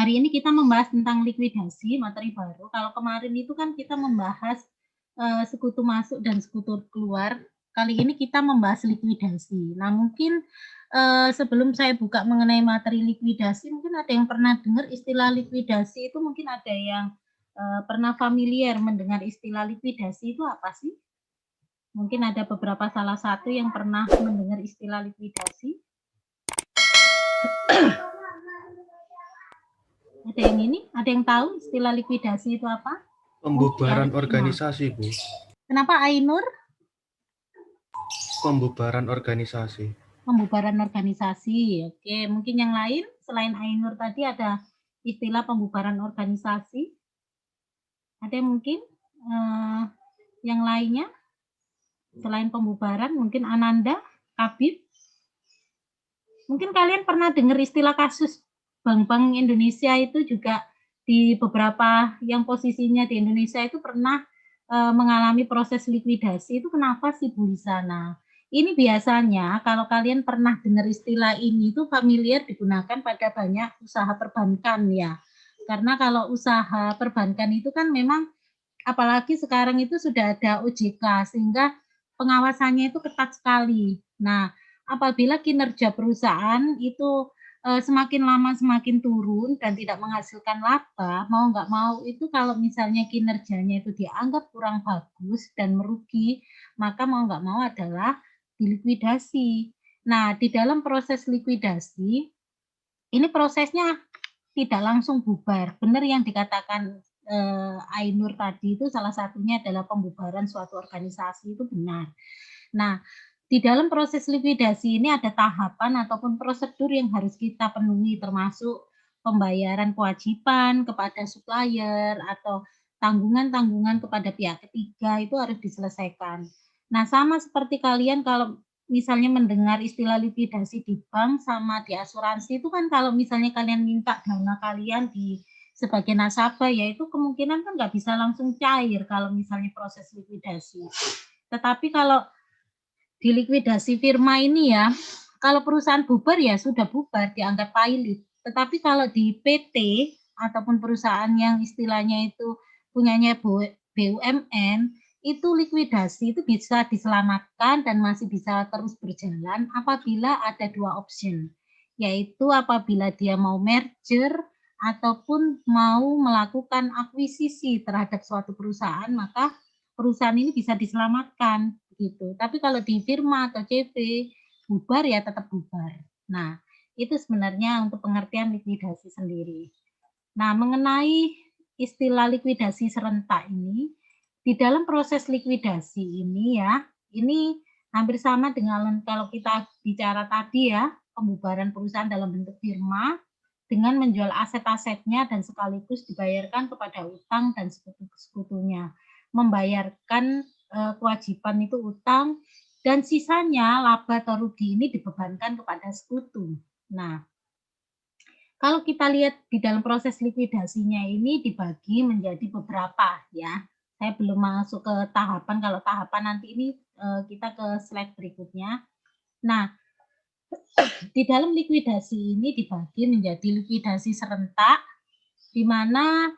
hari ini kita membahas tentang likuidasi materi baru. Kalau kemarin itu kan kita membahas, sekutu masuk dan sekutu keluar. Kali ini kita membahas likuidasi. Nah mungkin, sebelum saya buka mengenai materi likuidasi, mungkin ada yang pernah dengar istilah likuidasi itu mungkin ada yang, pernah familiar mendengar istilah likuidasi itu apa sih? Mungkin ada beberapa salah satu yang pernah mendengar istilah likuidasi? Ada yang ini? Ada yang tahu istilah likuidasi itu apa? Pembubaran organisasi, Bu. Kenapa Ainur? Pembubaran organisasi. Pembubaran organisasi. Oke, mungkin yang lain selain Ainur tadi ada istilah pembubaran organisasi? Ada yang mungkin yang lainnya selain pembubaran? Mungkin Ananda, Kabib? Mungkin kalian pernah dengar istilah kasus Bank Indonesia itu juga di beberapa yang posisinya di Indonesia itu pernah mengalami proses likuidasi. Itu kenapa sih Bu Lisa? Nah, ini biasanya kalau kalian pernah dengar istilah ini itu familiar digunakan pada banyak usaha perbankan ya. Karena kalau usaha perbankan itu kan memang apalagi sekarang itu sudah ada OJK sehingga pengawasannya itu ketat sekali. Nah, apabila kinerja perusahaan itu semakin lama semakin turun dan tidak menghasilkan laba, mau nggak mau itu kalau misalnya kinerjanya itu dianggap kurang bagus dan merugi, maka mau nggak mau adalah dilikuidasi. Nah, di dalam proses likuidasi, ini prosesnya tidak langsung bubar. Benar yang dikatakan Ainur tadi itu salah satunya adalah pembubaran suatu organisasi itu benar. Nah, di dalam proses likuidasi ini ada tahapan ataupun prosedur yang harus kita penuhi termasuk pembayaran kewajiban kepada supplier atau tanggungan-tanggungan kepada pihak ketiga itu harus diselesaikan. Nah, sama seperti kalian kalau misalnya mendengar istilah likuidasi di bank sama di asuransi itu kan kalau misalnya kalian minta dana kalian di sebagai nasabah ya itu kemungkinan kan nggak bisa langsung cair kalau misalnya proses likuidasi. Tetapi kalau di likuidasi firma ini ya, kalau perusahaan bubar ya sudah bubar, dianggap pilot. Tetapi kalau di PT ataupun perusahaan yang istilahnya itu punyanya BUMN, itu likuidasi itu bisa diselamatkan dan masih bisa terus berjalan apabila ada dua option, yaitu apabila dia mau merger ataupun mau melakukan akuisisi terhadap suatu perusahaan, maka perusahaan ini bisa diselamatkan gitu. Tapi kalau di firma atau CV bubar ya tetap bubar. Nah, itu sebenarnya untuk pengertian likuidasi sendiri. Nah, mengenai istilah likuidasi serentak ini, di dalam proses likuidasi ini ya, ini hampir sama dengan kalau kita bicara tadi ya, pembubaran perusahaan dalam bentuk firma dengan menjual aset-asetnya dan sekaligus dibayarkan kepada utang dan sekutu-sekutunya. Membayarkan kewajiban itu utang dan sisanya laba atau rugi ini dibebankan kepada sekutu. Nah, kalau kita lihat di dalam proses likuidasinya ini dibagi menjadi beberapa ya. Saya belum masuk ke tahapan, kalau tahapan nanti ini kita ke slide berikutnya. Nah, di dalam likuidasi ini dibagi menjadi likuidasi serentak, di mana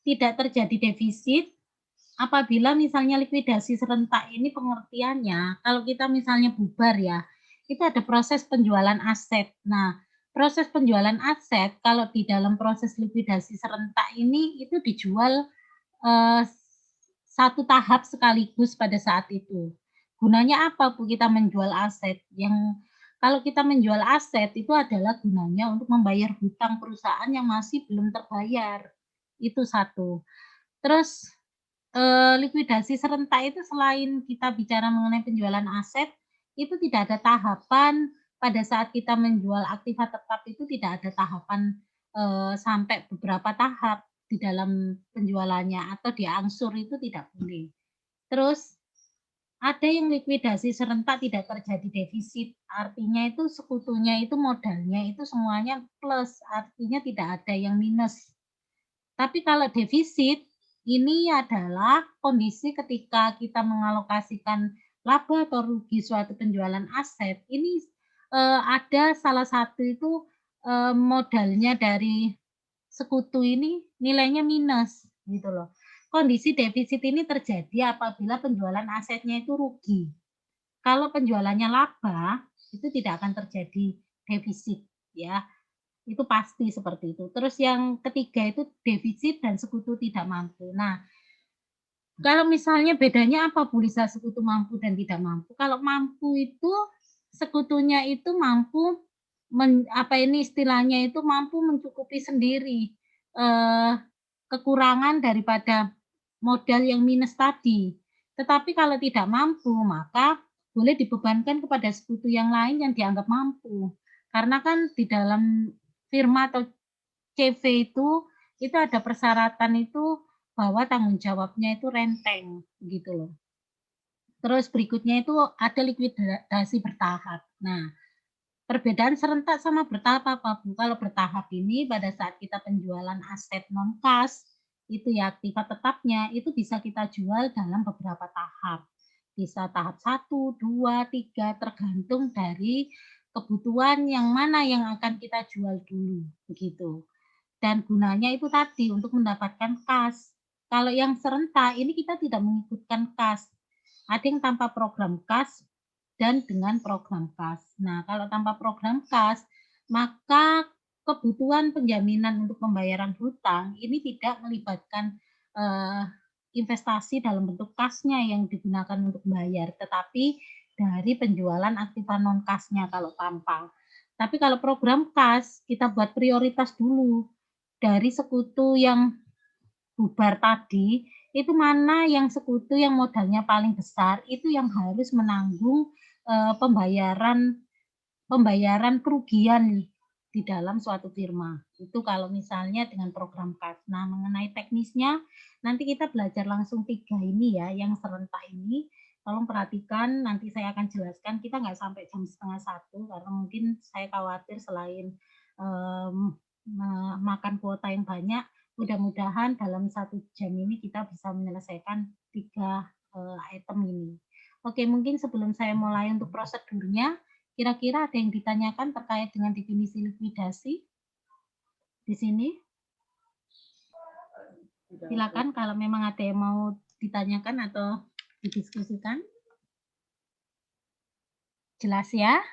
tidak terjadi defisit. Apabila misalnya likuidasi serentak ini pengertiannya, kalau kita misalnya bubar ya, itu ada proses penjualan aset. Nah, proses penjualan aset kalau di dalam proses likuidasi serentak ini itu dijual satu tahap sekaligus pada saat itu. Gunanya apa Bu kita menjual aset? Yang kalau kita menjual aset itu adalah gunanya untuk membayar hutang perusahaan yang masih belum terbayar. Itu satu. Terus likuidasi serentak itu selain kita bicara mengenai penjualan aset, itu tidak ada tahapan pada saat kita menjual aktiva tetap itu tidak ada tahapan, sampai beberapa tahap di dalam penjualannya atau diangsur itu tidak boleh. Terus ada yang likuidasi serentak tidak terjadi defisit, artinya itu sekutunya itu modalnya itu semuanya plus, artinya tidak ada yang minus. Tapi kalau defisit, ini adalah kondisi ketika kita mengalokasikan laba atau rugi suatu penjualan aset, ini ada salah satu itu modalnya dari sekutu ini nilainya minus gitu loh. Kondisi defisit ini terjadi apabila penjualan asetnya itu rugi. Kalau penjualannya laba, itu tidak akan terjadi defisit ya. Itu pasti seperti itu. Terus yang ketiga itu defisit dan sekutu tidak mampu. Nah, kalau misalnya bedanya apa Bu Lisa sekutu mampu dan tidak mampu? Kalau mampu itu sekutunya itu mampu apa ini istilahnya itu mampu mencukupi sendiri eh, kekurangan daripada modal yang minus tadi. Tetapi kalau tidak mampu, maka boleh dibebankan kepada sekutu yang lain yang dianggap mampu. Karena kan di dalam firma atau CV itu ada persyaratan itu bahwa tanggung jawabnya itu renteng, gitu loh. Terus berikutnya itu ada likuidasi bertahap. Nah, perbedaan serentak sama bertahap apa, Bu? Kalau bertahap ini pada saat kita penjualan aset non-kas, itu ya aktiva tetapnya, itu bisa kita jual dalam beberapa tahap. Bisa tahap 1, 2, 3, tergantung dari kebutuhan yang mana yang akan kita jual dulu, begitu. Dan gunanya itu tadi untuk mendapatkan kas. Kalau yang serentak ini kita tidak mengikutkan kas. Ada yang tanpa program kas dan dengan program kas. Nah, kalau tanpa program kas, maka kebutuhan penjaminan untuk pembayaran hutang ini tidak melibatkan eh, investasi dalam bentuk kasnya yang digunakan untuk bayar, tetapi dari penjualan aktiva non kasnya kalau tanpa. Tapi kalau program kas, kita buat prioritas dulu dari sekutu yang bubar tadi, itu mana yang sekutu yang modalnya paling besar, itu yang harus menanggung pembayaran pembayaran kerugian di dalam suatu firma. Itu kalau misalnya dengan program kas. Nah, mengenai teknisnya, nanti kita belajar langsung 3 ini ya, yang serentak ini. Tolong perhatikan, nanti saya akan jelaskan. Kita nggak sampai jam setengah 1, karena mungkin saya khawatir selain makan kuota yang banyak, mudah-mudahan dalam 1 jam ini kita bisa menyelesaikan 3 item ini. Oke, mungkin sebelum saya mulai untuk prosedurnya, kira-kira ada yang ditanyakan terkait dengan definisi likuidasi di sini? Silakan kalau memang ada yang mau ditanyakan atau didiskusikan. Jelas ya?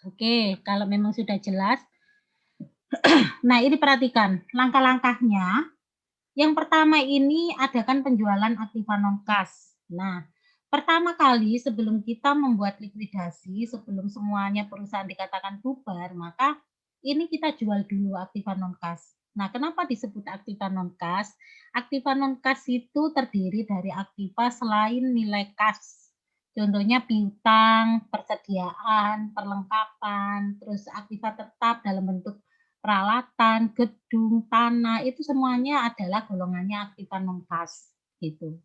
Oke, kalau memang sudah jelas. Nah, ini perhatikan langkah-langkahnya. Yang pertama ini adakan penjualan aktiva non kas. Nah, pertama kali sebelum kita membuat likuidasi, sebelum semuanya perusahaan dikatakan bubar, maka ini kita jual dulu aktiva non kas. Nah, kenapa disebut aktiva non kas? Aktiva non kas itu terdiri dari aktiva selain nilai kas. Contohnya piutang, persediaan, perlengkapan, terus aktiva tetap dalam bentuk peralatan, gedung, tanah, itu semuanya adalah golongannya aktiva non kas gitu.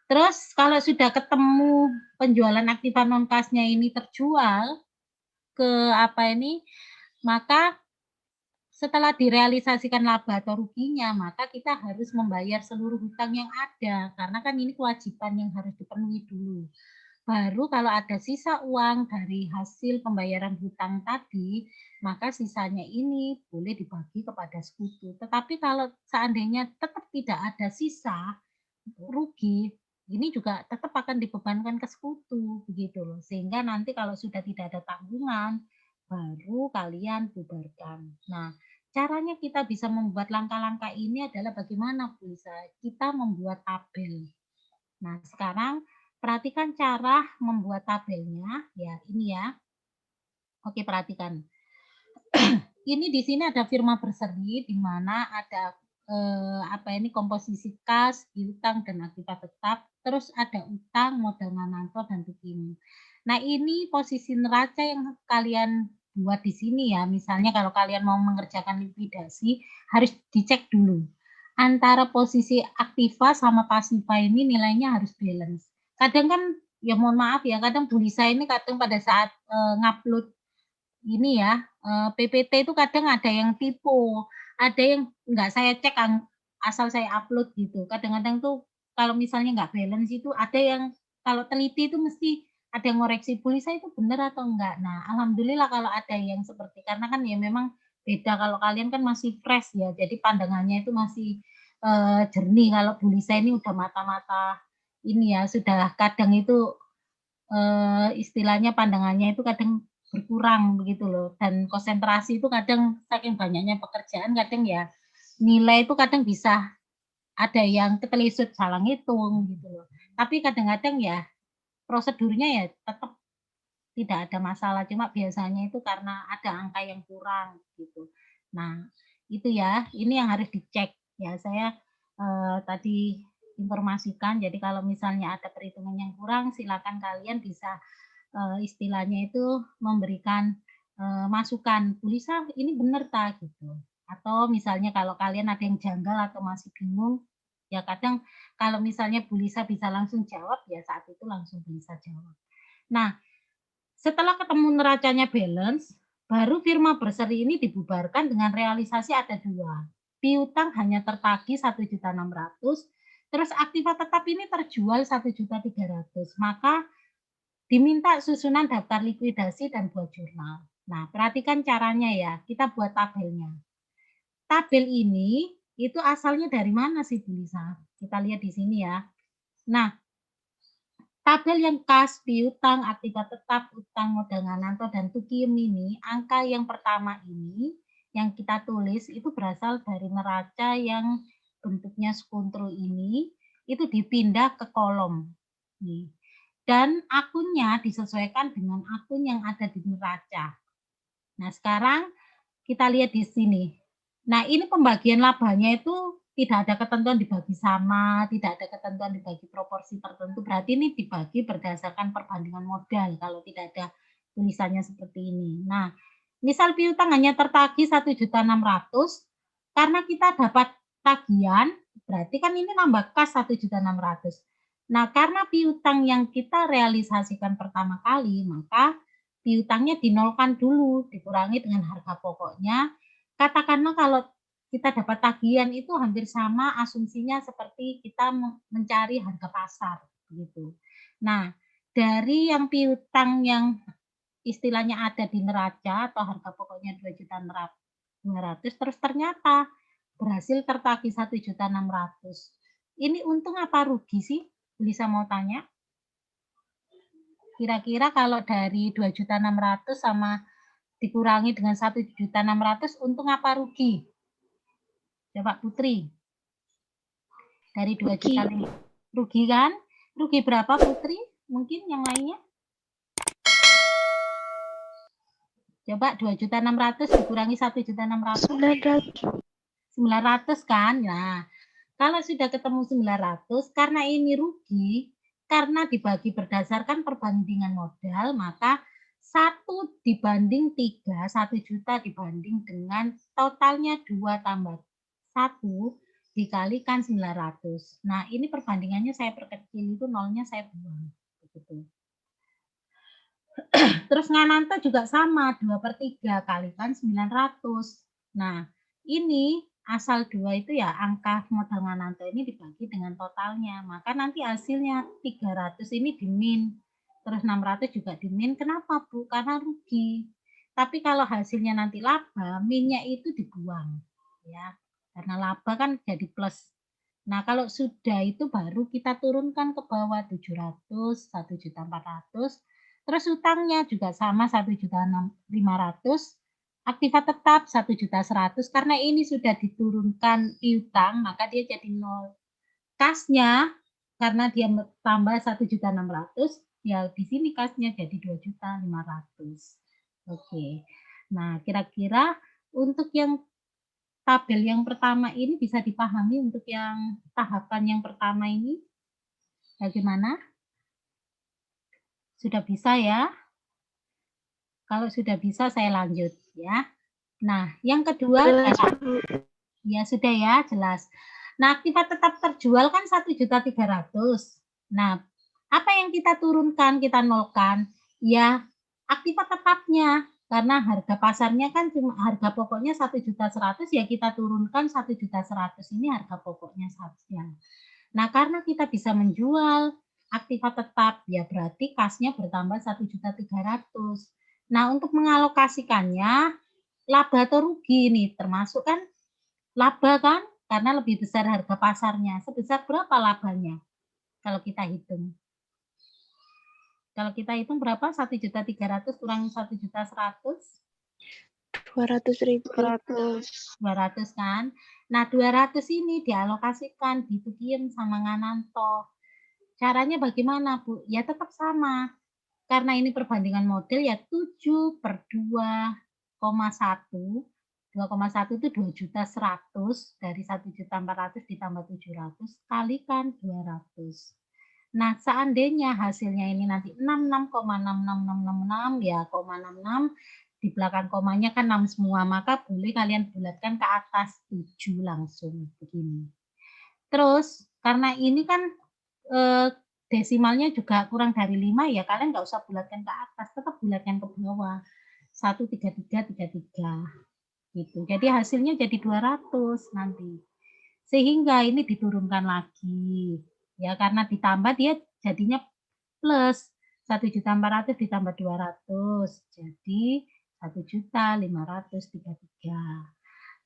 Terus kalau sudah ketemu penjualan aktiva non kasnya ini terjual ke apa ini, maka setelah direalisasikan laba atau ruginya, maka kita harus membayar seluruh hutang yang ada, karena kan ini kewajiban yang harus dipenuhi dulu. Baru kalau ada sisa uang dari hasil pembayaran hutang tadi, maka sisanya ini boleh dibagi kepada sekutu. Tetapi kalau seandainya tetap tidak ada sisa, rugi, ini juga tetap akan dibebankan ke sekutu, begitu loh. Sehingga nanti kalau sudah tidak ada tanggungan, baru kalian bubarkan. Nah, caranya kita bisa membuat langkah-langkah ini adalah bagaimana bisa kita membuat tabel. Nah, sekarang perhatikan cara membuat tabelnya, ya ini ya. Oke, perhatikan. Ini di sini ada firma berseri, di mana ada apa ini komposisi kas, piutang, dan aktiva tetap. Terus ada utang, modal mananto, dan tukimu. Nah, ini posisi neraca yang kalian buat di sini ya. Misalnya kalau kalian mau mengerjakan likuidasi, harus dicek dulu. Antara posisi aktiva sama pasiva ini nilainya harus balance. Kadang kan, ya mohon maaf ya, kadang Bu Lisa ini kadang pada saat ngupload ini ya, PPT itu kadang ada yang tipu, ada yang nggak saya cek asal saya upload gitu. Kadang-kadang tuh kalau misalnya nggak balance itu ada yang kalau teliti itu mesti ada yang ngoreksi, "Bu Lisa itu benar atau enggak?" Nah, alhamdulillah kalau ada yang seperti karena kan ya memang beda kalau kalian kan masih fresh ya, jadi pandangannya itu masih jernih. Kalau Bu Lisa ini udah mata-mata ini ya, sudah kadang itu istilahnya pandangannya itu kadang berkurang begitu loh, dan konsentrasi itu kadang saking banyaknya pekerjaan kadang ya nilai itu kadang bisa ada yang ketelisut salah ngitung gitu loh. Tapi kadang-kadang ya prosedurnya ya tetap tidak ada masalah, cuma biasanya itu karena ada angka yang kurang gitu. Nah, itu ya, ini yang harus dicek ya. Saya tadi informasikan, jadi kalau misalnya ada perhitungan yang kurang, silakan kalian bisa istilahnya itu memberikan masukan, Bu Lisa ini benar tak gitu. Atau misalnya kalau kalian ada yang janggal atau masih bingung, ya kadang kalau misalnya Bu Lisa bisa langsung jawab, ya saat itu langsung Bu Lisa jawab. Nah, setelah ketemu neracanya balance, baru firma berseri ini dibubarkan dengan realisasi ada 2. Piutang hanya tertagih 1.600.000, terus aktiva tetap ini terjual 1.300.000. Maka diminta susunan daftar likuidasi dan buat jurnal. Nah, perhatikan caranya ya. Kita buat tabelnya. Tabel ini itu asalnya dari mana sih, Bu Lisa? Kita lihat di sini ya. Nah, tabel yang kas, piutang, aktiva tetap, utang, modal ngananto, dan tukium ini, angka yang pertama ini, yang kita tulis itu berasal dari neraca yang bentuknya skontrol ini, itu dipindah ke kolom. Nih. Dan akunnya disesuaikan dengan akun yang ada di neraca. Nah, sekarang kita lihat di sini. Nah, ini pembagian labanya itu tidak ada ketentuan dibagi sama, tidak ada ketentuan dibagi proporsi tertentu. Berarti ini dibagi berdasarkan perbandingan modal kalau tidak ada tulisannya seperti ini. Nah, misal piutang hanya tertagih 1.600.000 karena kita dapat tagihan, berarti kan ini nambah kas 1.600.000. Nah, karena piutang yang kita realisasikan pertama kali, maka piutangnya dinolkan dulu, dikurangi dengan harga pokoknya. Katakanlah kalau kita dapat tagihan itu hampir sama asumsinya seperti kita mencari harga pasar gitu. Nah, dari yang piutang yang istilahnya ada di neraca atau harga pokoknya 2.200.000 terus ternyata berhasil tertagih 1.600.000. Ini untung apa rugi sih? Bisa mau tanya? Kira-kira kalau dari 2.600.000 sama dikurangi dengan 1.600.000 untung apa rugi? Coba Putri. Dari 2 juta rugi kan? Rugi berapa Putri? Mungkin yang lainnya? Coba 2.600.000 dikurangi 1.600.000. 900 kan? Nah, kalau sudah ketemu 900, karena ini rugi, karena dibagi berdasarkan perbandingan modal, maka 1 dibanding 3, 1 juta dibanding dengan totalnya 2 tambah 1 dikalikan 900. Nah, ini perbandingannya saya perkecil, itu nolnya saya buang. Begitu. Terus ngananto juga sama, 2/3 kalikan 900. Nah, ini asal 2 itu ya angka modal ngananto ini dibagi dengan totalnya. Maka nanti hasilnya 300 ini dimin. Terus 600 juga dimin. Kenapa, Bu? Karena rugi. Tapi kalau hasilnya nanti laba, minnya itu dibuang. Ya, karena laba kan jadi plus. Nah, kalau sudah itu baru kita turunkan ke bawah 700, 1.400.000. Terus utangnya juga sama 1.500.000. Aktiva tetap 1.100.000 karena ini sudah diturunkan piutang maka dia jadi nol. Kasnya karena dia tambah 1.600.000 ya di sini kasnya jadi 2.500.000. Oke. Nah, kira-kira untuk yang tabel yang pertama ini bisa dipahami untuk yang tahapan yang pertama ini bagaimana? Sudah bisa ya? Kalau sudah bisa saya lanjut ya. Nah, yang kedua ya sudah ya, jelas. Nah, aktiva tetap terjual kan 1.300.000. Nah, apa yang kita turunkan, kita nolkan? Ya, aktiva tetapnya. Karena harga pasarnya kan cuma harga pokoknya 1.100.000 ya kita turunkan 1.100.000 ini harga pokoknya saja. Nah, karena kita bisa menjual aktiva tetap ya berarti kasnya bertambah 1.300.000. Nah, untuk mengalokasikannya laba atau rugi nih, termasuk kan laba kan, karena lebih besar harga pasarnya. Sebesar berapa labanya kalau kita hitung? Kalau kita hitung berapa? 1.300.000 kurangi 1.100.000? 200.000. 200 kan. Nah, 200 ini dialokasikan, ditukiem sama Ngananto. Caranya bagaimana, Bu? Ya tetap sama. Karena ini perbandingan model ya 7/2,1. 2,1 itu 2.100.000 dari 1.400.000 ditambah 700 kalikan 200. Nah, seandainya hasilnya ini nanti 66,66666 ya, 66 di belakang komanya kan 6 semua, maka boleh kalian bulatkan ke atas 7 langsung begini. Terus karena ini kan desimalnya juga kurang dari 5 ya, kalian nggak usah bulatkan ke atas, tetap bulatkan ke bawah. 13333 gitu. Jadi hasilnya jadi 200 nanti. Sehingga ini diturunkan lagi. Ya karena ditambah dia jadinya plus 1.400.000 ditambah 200 jadi 1.533.000.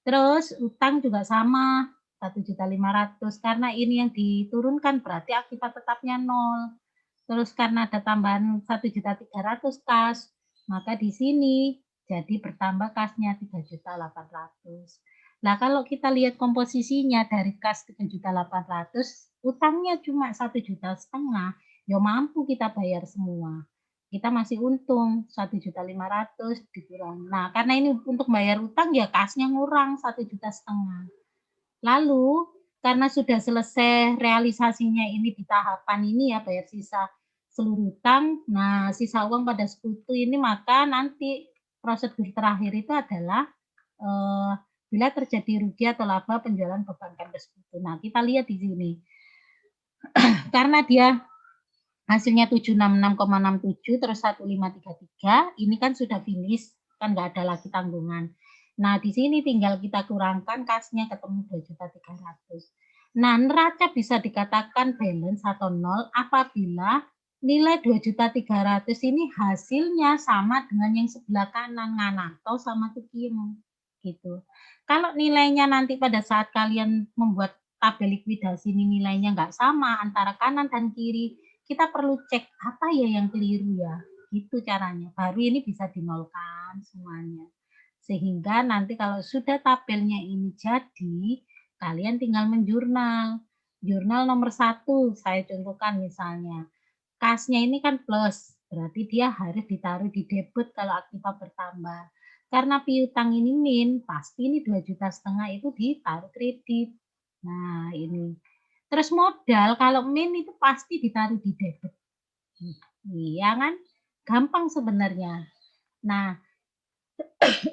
Terus utang juga sama 1.500.000 karena ini yang diturunkan berarti akibat tetapnya 0. Terus karena ada tambahan 1.300.000 kas, maka di sini jadi bertambah kasnya 3.800.000. Nah, kalau kita lihat komposisinya dari kas 3.800.000, utangnya cuma 1,5 juta, ya mampu kita bayar semua. Kita masih untung 1.500.000 dikurang. Nah, karena ini untuk bayar utang ya kasnya ngurang 1,5 juta. Lalu karena sudah selesai realisasinya ini di tahapan ini ya bayar sisa seluruh utang, nah sisa uang pada sekutu ini maka nanti prosedur terakhir itu adalah bila terjadi rugi atau laba penjualan perbankan ke sekutu. Nah, kita lihat di sini. Karena dia hasilnya 766,67 terus 1533, ini kan sudah finish, kan nggak ada lagi tanggungan. Nah, di sini tinggal kita kurangkan kasnya ketemu 2.300.000. Nah, neraca bisa dikatakan balance atau nol apabila nilai 2.300.000 ini hasilnya sama dengan yang sebelah kanan Ngananto sama Tukiem gitu. Kalau nilainya nanti pada saat kalian membuat tabel likuidasi ini nilainya nggak sama antara kanan dan kiri, kita perlu cek apa ya yang keliru ya, gitu caranya. Baru ini bisa dinolkan semuanya. Sehingga nanti kalau sudah tabelnya ini jadi, kalian tinggal menjurnal. Jurnal nomor 1, saya contohkan misalnya. Kasnya ini kan plus, berarti dia harus ditaruh di debit kalau aktiva bertambah. Karena piutang ini min, pasti ini 2,5 juta itu ditaruh kredit. Nah, ini. Terus modal kalau min itu pasti ditaruh di debit. Iya kan? Gampang sebenarnya. Nah,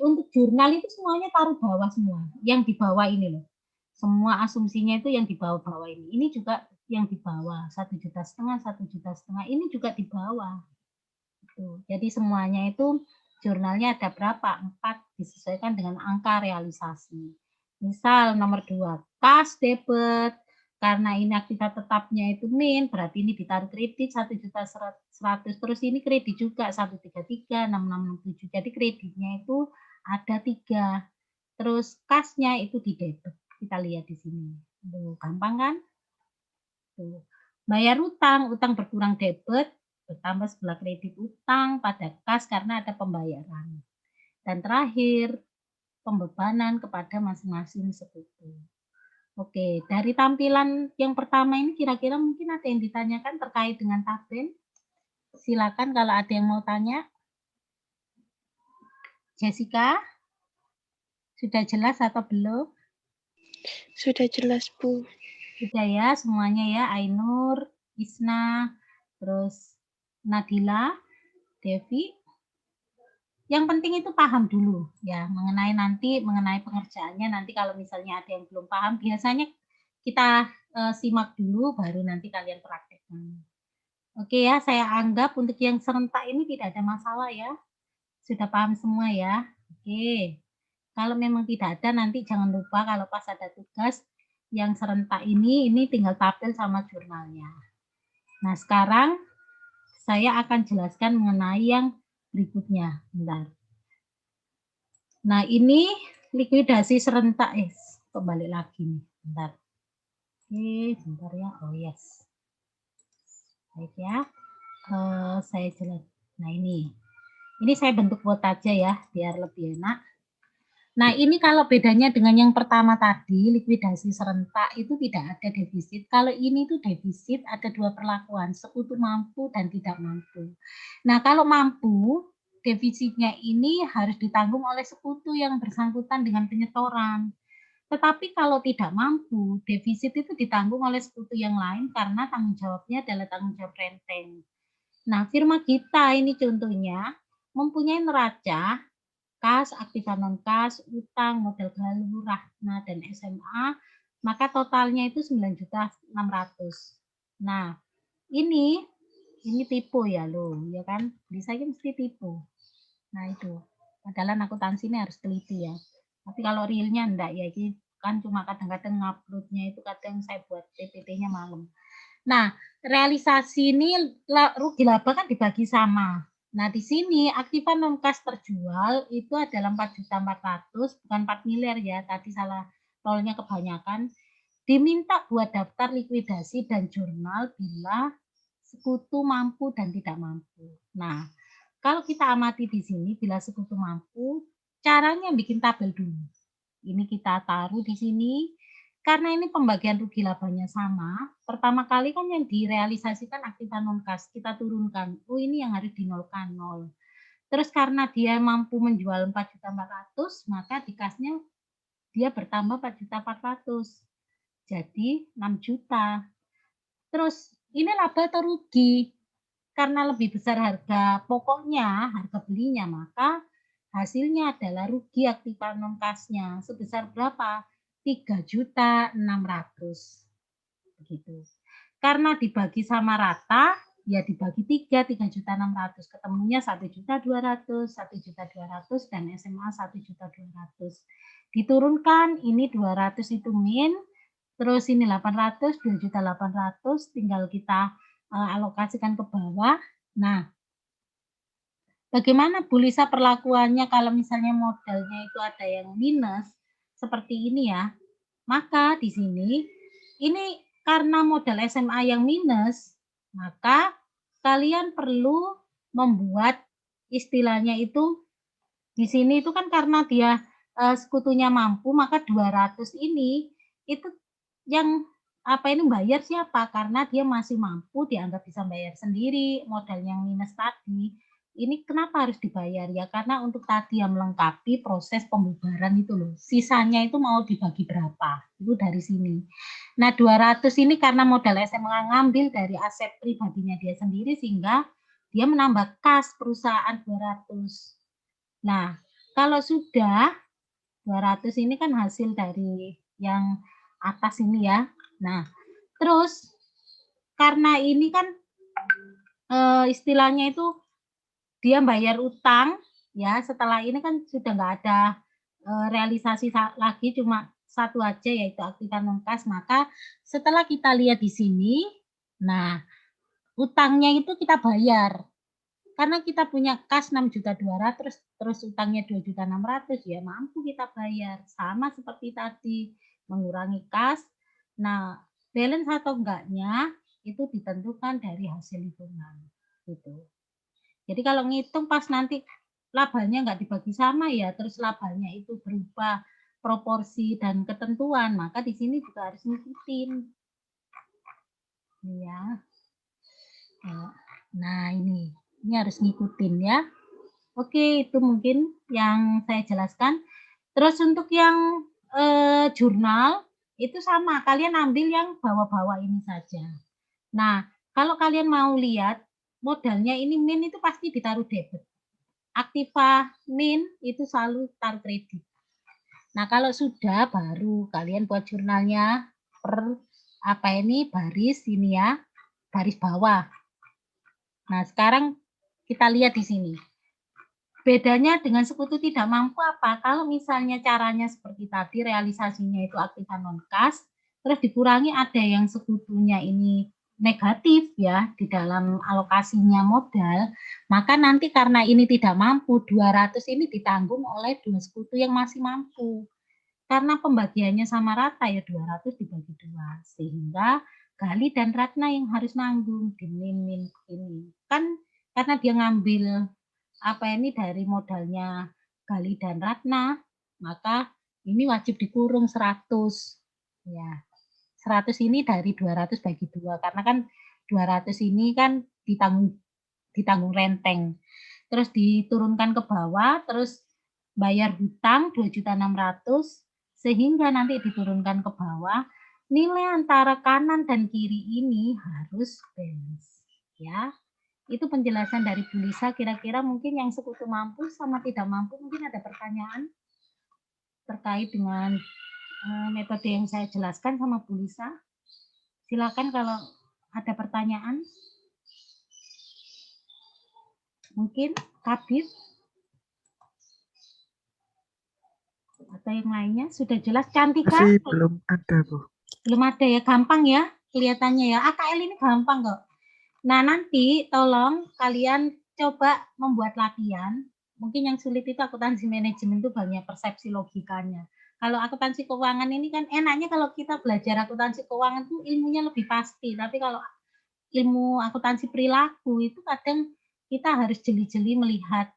untuk jurnal itu semuanya taruh bawah semua. Yang di bawah ini loh. Semua asumsinya itu yang di bawah-bawah ini. Ini juga yang di bawah 1,5 juta, 1,5 juta. Ini juga di bawah. Jadi semuanya itu jurnalnya ada berapa? 4 disesuaikan dengan angka realisasi. Misal nomor 2, kas debit. Karena ini aktiva tetapnya itu min, berarti ini ditaruh kredit 1.100.000. Terus ini kredit juga 133, 6667. Jadi kreditnya itu ada 3. Terus kasnya itu di debit. Kita lihat di sini. Tuh, gampang kan? Tuh. Bayar utang, utang berkurang debit, bertambah sebelah kredit utang pada kas karena ada pembayaran. Dan terakhir, pembebanan kepada masing-masing sekutu. Oke, dari tampilan yang pertama ini kira-kira mungkin ada yang ditanyakan terkait dengan tabel? Silakan kalau ada yang mau tanya. Jessica, sudah jelas atau belum? Sudah jelas, Bu. Sudah ya semuanya ya, Ainur, Isna, terus Nadila, Devi. Yang penting itu paham dulu ya mengenai pengerjaannya. Nanti kalau misalnya ada yang belum paham, biasanya kita simak dulu baru nanti kalian praktekkan. Oke ya, saya anggap untuk yang serentak ini tidak ada masalah ya. Sudah paham semua ya. Oke. Kalau memang tidak ada nanti jangan lupa kalau pas ada tugas yang serentak ini tinggal tabel sama jurnalnya. Nah, sekarang saya akan jelaskan mengenai yang berikutnya. Bentar. Nah, ini likuidasi serentak. Kembali lagi nih. Bentar. Oke, bentar ya. Oh, yes. Baik ya. Saya jelas. Nah, ini saya bentuk quote aja ya, biar lebih enak. Nah, ini kalau bedanya dengan yang pertama tadi, likuidasi serentak itu tidak ada defisit. Kalau ini tuh defisit ada dua perlakuan, sekutu mampu dan tidak mampu. Nah, kalau mampu, defisitnya ini harus ditanggung oleh sekutu yang bersangkutan dengan penyetoran. Tetapi kalau tidak mampu, defisit itu ditanggung oleh sekutu yang lain karena tanggung jawabnya adalah tanggung jawab renteng. Nah, firma kita ini contohnya mempunyai neraca, kas, aktiva non-kas, utang, modal galuh, rahna, dan SMA, maka totalnya itu 9.600.000. Nah, ini tipu ya loh, ya kan? Bisa mesti tipu. Nah, itu. Padahal akuntansi ini harus teliti ya. Tapi kalau realnya enggak ya, ini kan cuma kadang-kadang nguploadnya itu kadang saya buat PPT-nya malam. Nah, realisasi ini rugi laba kan dibagi sama. Nah, di sini aktiva non-kas terjual itu adalah 4.400.000, bukan 4 miliar ya, tadi salah nolnya kebanyakan. Diminta buat daftar likuidasi dan jurnal bila sekutu mampu dan tidak mampu. Nah, kalau kita amati di sini bila sekutu mampu, caranya bikin tabel dulu. Ini kita taruh di sini. Karena ini pembagian rugi labanya sama, pertama kali kan yang direalisasikan aktiva non-kas, kita turunkan. Oh, ini yang harus dinolkan 0. Terus karena dia mampu menjual 4.400.000, maka di kasnya dia bertambah 4.400.000. Jadi 6 juta. Terus ini laba atau rugi? Karena lebih besar harga pokoknya, harga belinya, maka hasilnya adalah rugi aktiva non-kasnya sebesar berapa? 3.600.000. Begitu. Karena dibagi sama rata, ya dibagi 3.600.000. Ketemunya 1.200.000, 1.200.000 dan SMA 1.200.000. Diturunkan ini 200 itu min, terus ini 800, 2.800.000 tinggal kita alokasikan ke bawah. Nah, bagaimana Bu Lisa perlakuannya kalau misalnya modalnya itu ada yang minus seperti ini ya? Maka di sini ini karena modal SMA yang minus, maka kalian perlu membuat istilahnya itu di sini itu kan karena dia sekutunya mampu, maka 200 ini itu yang bayar siapa? Karena dia masih mampu, dianggap bisa bayar sendiri, modal yang minus tadi. Ini kenapa harus dibayar ya? Karena untuk tadi yang melengkapi proses pembubaran itu loh. Sisanya itu mau dibagi berapa? Itu dari sini. Nah, 200 ini karena modal SMA ngambil dari aset pribadinya dia sendiri sehingga dia menambah kas perusahaan 200. Nah, kalau sudah 200 ini kan hasil dari yang atas ini ya. Nah, terus karena ini kan istilahnya itu dia bayar utang ya, setelah ini kan sudah nggak ada realisasi lagi, cuma satu aja yaitu aktiva non-kas. Maka setelah kita lihat di sini, nah utangnya itu kita bayar. Karena kita punya kas 6.200.000 terus utangnya 2.600.000 ya mampu kita bayar. Sama seperti tadi, mengurangi kas. Nah, balance atau enggaknya itu ditentukan dari hasil hitungan gitu. Jadi kalau ngitung pas nanti labanya nggak dibagi sama ya, terus labanya itu berupa proporsi dan ketentuan, maka di sini juga harus ngikutin. Ya. Nah, ini harus ngikutin ya. Oke, itu mungkin yang saya jelaskan. Terus untuk yang jurnal itu sama, kalian ambil yang bawah-bawah ini saja. Nah, kalau kalian mau lihat modalnya ini min itu pasti ditaruh debit. Aktiva min itu selalu taruh kredit. Nah, kalau sudah baru kalian buat jurnalnya per baris ini ya, baris bawah. Nah, sekarang kita lihat di sini. Bedanya dengan sekutu tidak mampu apa? Kalau misalnya caranya seperti tadi, realisasinya itu aktiva non-kas, terus dikurangi ada yang sekutunya ini negatif ya di dalam alokasinya modal, maka nanti karena ini tidak mampu, 200 ini ditanggung oleh 2 sekutu yang masih mampu. Karena pembagiannya sama rata ya 200 dibagi 2, sehingga Gali dan Ratna yang harus nanggung di Mimin ini. Kan karena dia ngambil dari modalnya Gali dan Ratna, maka ini wajib dikurung 100. Ya. 100 ini dari 200 bagi 2 karena kan 200 ini kan ditanggung renteng. Terus diturunkan ke bawah, terus bayar hutang 2.600.000 sehingga nanti diturunkan ke bawah, nilai antara kanan dan kiri ini harus balance ya. Itu penjelasan dari Bu Lisa, kira-kira mungkin yang sekutu mampu sama tidak mampu mungkin ada pertanyaan terkait dengan metode yang saya jelaskan sama Bu Lisa. Silakan kalau ada pertanyaan. Mungkin Kabir atau yang lainnya sudah jelas. Cantika? Masih belum ada, Bu. Belum ada ya, gampang ya kelihatannya ya. AKL ini gampang kok. Nah, nanti tolong kalian coba membuat latihan. Mungkin yang sulit itu akuntansi manajemen itu banyak persepsi logikanya. Kalau akuntansi keuangan ini kan enaknya kalau kita belajar akuntansi keuangan itu ilmunya lebih pasti. Tapi kalau ilmu akuntansi perilaku itu kadang kita harus jeli-jeli melihat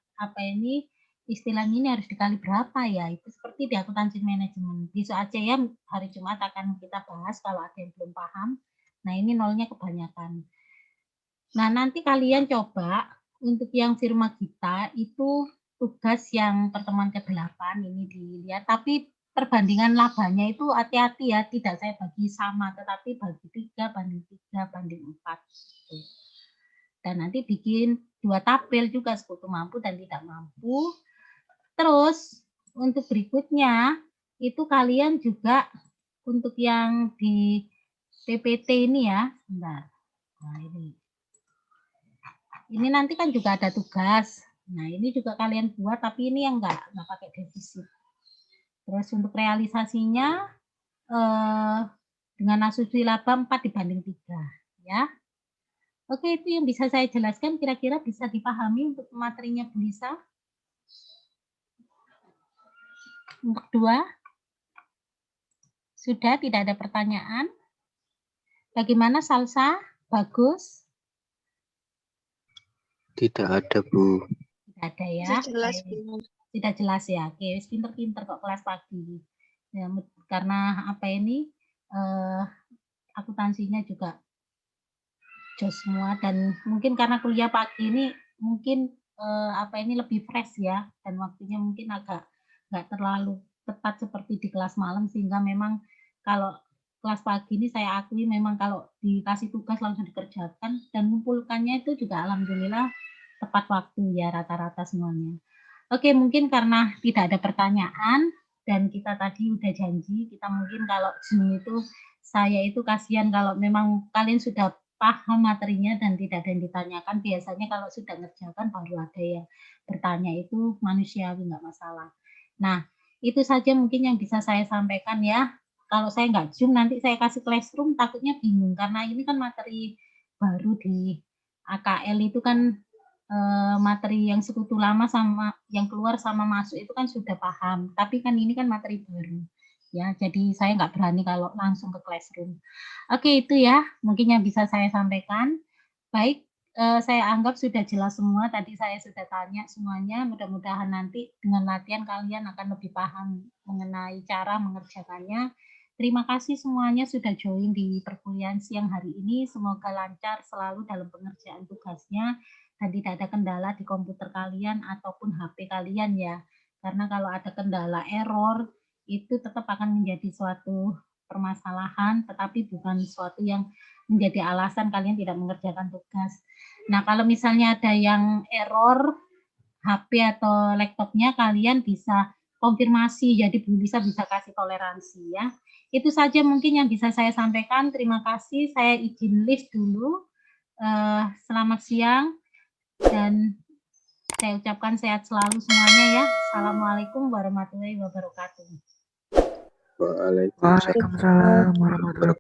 istilahnya ini harus dikali berapa ya. Itu seperti di akuntansi manajemen. Besok aja ya hari Jumat akan kita bahas kalau ada yang belum paham. Nah, ini nolnya kebanyakan. Nah, nanti kalian coba untuk yang firma kita itu tugas yang pertemuan ke-8 ini dilihat, tapi perbandingan labanya itu hati-hati ya, tidak saya bagi sama, tetapi bagi 3 banding 3 banding 4. Dan nanti bikin 2 tabel juga sekutu mampu dan tidak mampu. Terus untuk berikutnya itu kalian juga untuk yang di PPT ini ya, sebentar. Nah, ini nanti kan juga ada tugas. Nah, ini juga kalian buat, tapi ini yang enggak pakai defisit. Terus untuk realisasinya dengan asumsi laba 4 dibanding 3 ya. Oke, itu yang bisa saya jelaskan, kira-kira bisa dipahami untuk materinya Bu Lisa. Untuk 2 sudah tidak ada pertanyaan. Bagaimana Salsa? Bagus? Tidak ada, Bu. Tidak ada ya. Sudah jelas, Bu. Tidak jelas ya. Oke, pinter-pinter kok kelas pagi. Ya, karena akuntansinya juga jos semua dan mungkin karena kuliah pagi ini mungkin lebih fresh ya dan waktunya mungkin agak nggak terlalu tepat seperti di kelas malam sehingga memang kalau kelas pagi ini saya akui memang kalau dikasih tugas langsung dikerjakan dan mengumpulkannya itu juga alhamdulillah tepat waktu ya rata-rata semuanya. Oke, mungkin karena tidak ada pertanyaan dan kita tadi udah janji kita mungkin kalau Zoom itu saya itu kasihan kalau memang kalian sudah paham materinya dan tidak ada yang ditanyakan. Biasanya kalau sudah ngerjakan baru ada yang bertanya, itu manusiawi nggak masalah. Nah, itu saja mungkin yang bisa saya sampaikan ya. Kalau saya nggak Zoom nanti saya kasih classroom takutnya bingung karena ini kan materi baru di AKL itu kan materi yang sekutu lama sama yang keluar sama masuk itu kan sudah paham. Tapi kan ini kan materi baru. Ya, jadi saya nggak berani kalau langsung ke classroom. Oke, itu ya mungkin yang bisa saya sampaikan. Baik, saya anggap sudah jelas semua. Tadi saya sudah tanya semuanya. Mudah-mudahan nanti dengan latihan kalian akan lebih paham mengenai cara mengerjakannya. Terima kasih semuanya sudah join di perkuliahan siang hari ini. Semoga lancar selalu dalam pengerjaan tugasnya dan tidak ada kendala di komputer kalian ataupun HP kalian ya. Karena kalau ada kendala error itu tetap akan menjadi suatu permasalahan, tetapi bukan suatu yang menjadi alasan kalian tidak mengerjakan tugas. Nah, kalau misalnya ada yang error HP atau laptopnya, kalian bisa konfirmasi, jadi Bu Lisa bisa kasih toleransi ya. Itu saja mungkin yang bisa saya sampaikan. Terima kasih, saya izin lift dulu. Selamat siang dan saya ucapkan sehat selalu semuanya ya. Assalamualaikum warahmatullahi wabarakatuh. Waalaikumsalam. Waalaikumsalam warahmatullahi wabarakatuh.